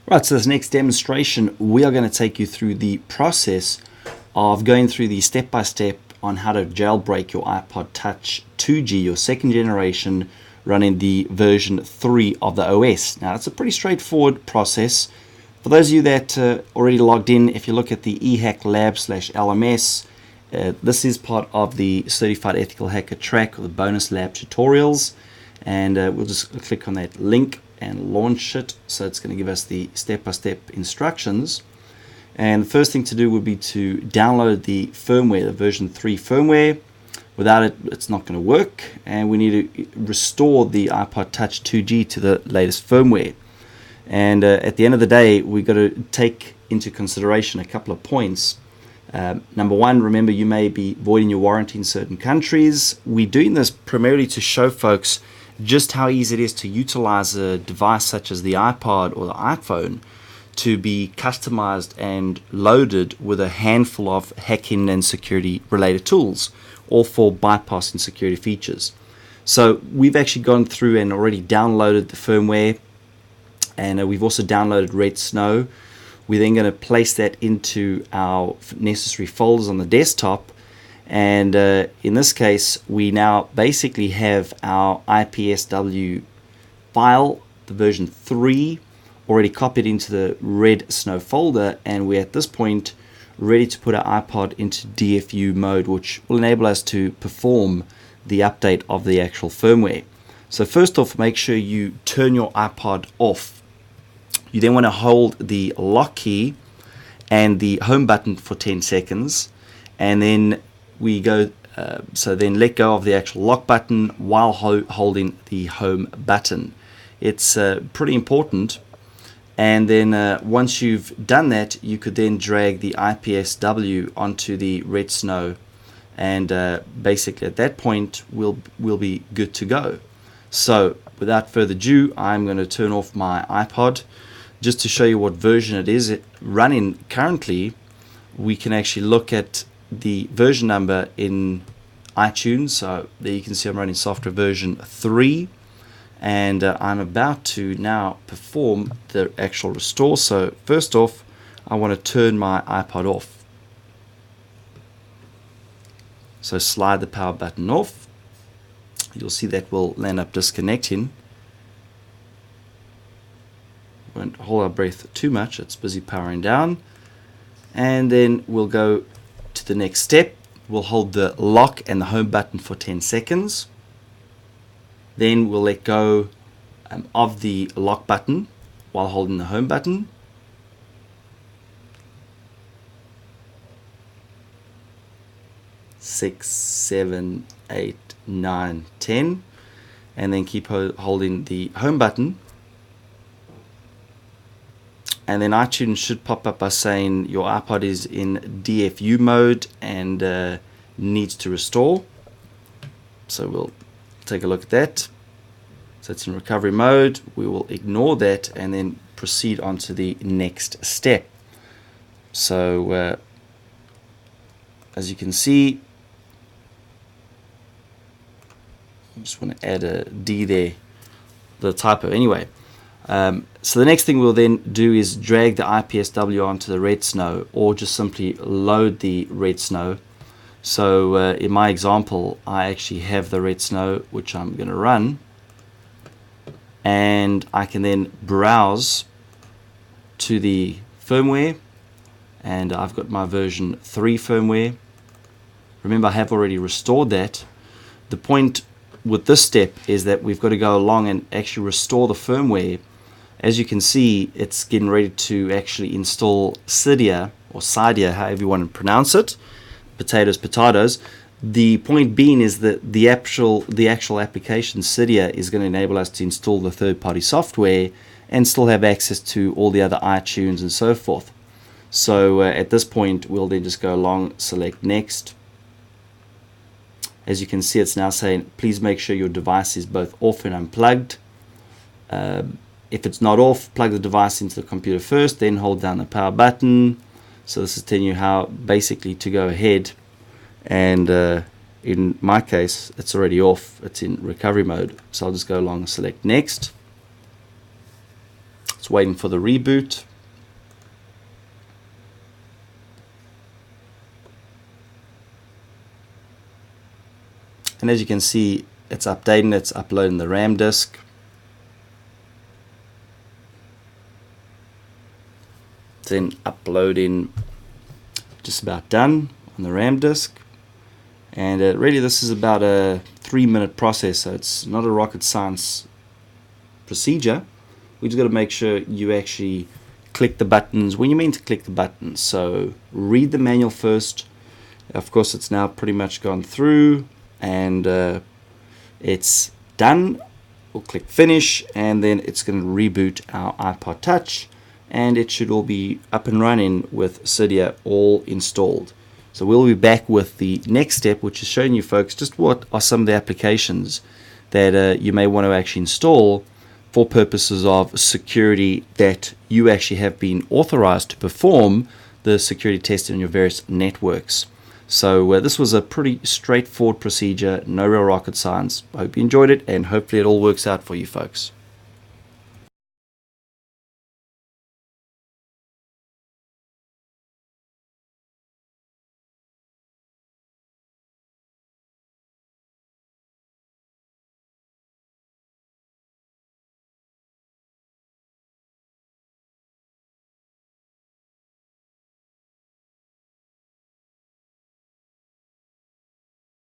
Right, so this next demonstration, we are going to take you through the process of going through the step-by-step on how to jailbreak your iPod Touch 2G, your second generation, running the version 3 of the OS. Now, it's a pretty straightforward process. For those of you that already logged in, if you look at the eHackLab/LMS, this is part of the Certified Ethical Hacker track or the bonus lab tutorials, and we'll just click on that link and launch it. So it's going to give us the step-by-step instructions. And the first thing to do would be to download the firmware, the version 3 firmware. Without it, it's not going to work, and we need to restore the iPod Touch 2G to the latest firmware. And at the end of the day, we've got to take into consideration a couple of points. Number one, remember, you may be voiding your warranty in certain countries. We're doing this primarily to show folks just how easy it is to utilize a device such as the iPod or the iPhone to be customized and loaded with a handful of hacking and security related tools, all for bypassing security features. So we've actually gone through and already downloaded the firmware, and we've also downloaded Red Snow. We're then going to place that into our necessary folders on the desktop. And in this case, we now basically have our IPSW file, the version 3, already copied into the Red Snow folder, and we're at this point ready to put our iPod into DFU mode, which will enable us to perform the update of the actual firmware. So first off, make sure you turn your iPod off. You then want to hold the lock key and the home button for 10 seconds, and then we go so then let go of the actual lock button while holding the home button. It's pretty important. And then once you've done that, you could then drag the IPSW onto the Red Snow, and basically at that point we'll be good to go. So without further ado, I'm going to turn off my iPod just to show you what version it is running currently. We can actually look at the version number in iTunes. So there you can see I'm running software version 3, and I'm about to now perform the actual restore. So first off, I want to turn my iPod off. So slide the power button off. You'll see that will end up disconnecting. Won't hold our breath too much, it's busy powering down. And then we'll go to the next step. We'll hold the lock and the home button for 10 seconds. Then we'll let go of the lock button while holding the home button. Six, 7, 8, 9, 10, and then keep holding the home button. And then iTunes should pop up by saying your iPod is in DFU mode and needs to restore. So we'll take a look at that. So it's in recovery mode. We will ignore that and then proceed on to the next step. So as you can see, I just want to add a D there, the typo anyway. So the next thing we'll then do is drag the IPSW onto the Red Snow, or just simply load the Red Snow. So in my example, I actually have the Red Snow, which I'm going to run, and I can then browse to the firmware, and I've got my version 3 firmware. Remember, I have already restored that. The point with this step is that we've got to go along and actually restore the firmware. As you can see, it's getting ready to actually install Cydia, or Cydia, however you want to pronounce it. Potatoes, potatoes. The point being is that the actual application Cydia is going to enable us to install the third-party software and still have access to all the other iTunes and so forth. So at this point, we'll then just go along, select next. As you can see, it's now saying, please make sure your device is both off and unplugged. If it's not off, plug the device into the computer first, then hold down the power button. So this is telling you how basically to go ahead, and in my case it's already off, it's in recovery mode. So I'll just go along and select next. It's waiting for the reboot. And as you can see, it's updating, it's uploading the RAM disk. Then uploading, just about done on the RAM disk. And really this is about a 3-minute process, so it's not a rocket science procedure. We just got to make sure you actually click the buttons when you mean to click the buttons. So read the manual first. Of course, it's now pretty much gone through, and it's done. We'll click finish, and then it's going to reboot our iPod Touch, and it should all be up and running with Cydia all installed. So we'll be back with the next step, which is showing you folks just what are some of the applications that you may want to actually install for purposes of security, that you actually have been authorized to perform the security testing on your various networks. So this was a pretty straightforward procedure, no real rocket science. I hope you enjoyed it, and hopefully it all works out for you folks.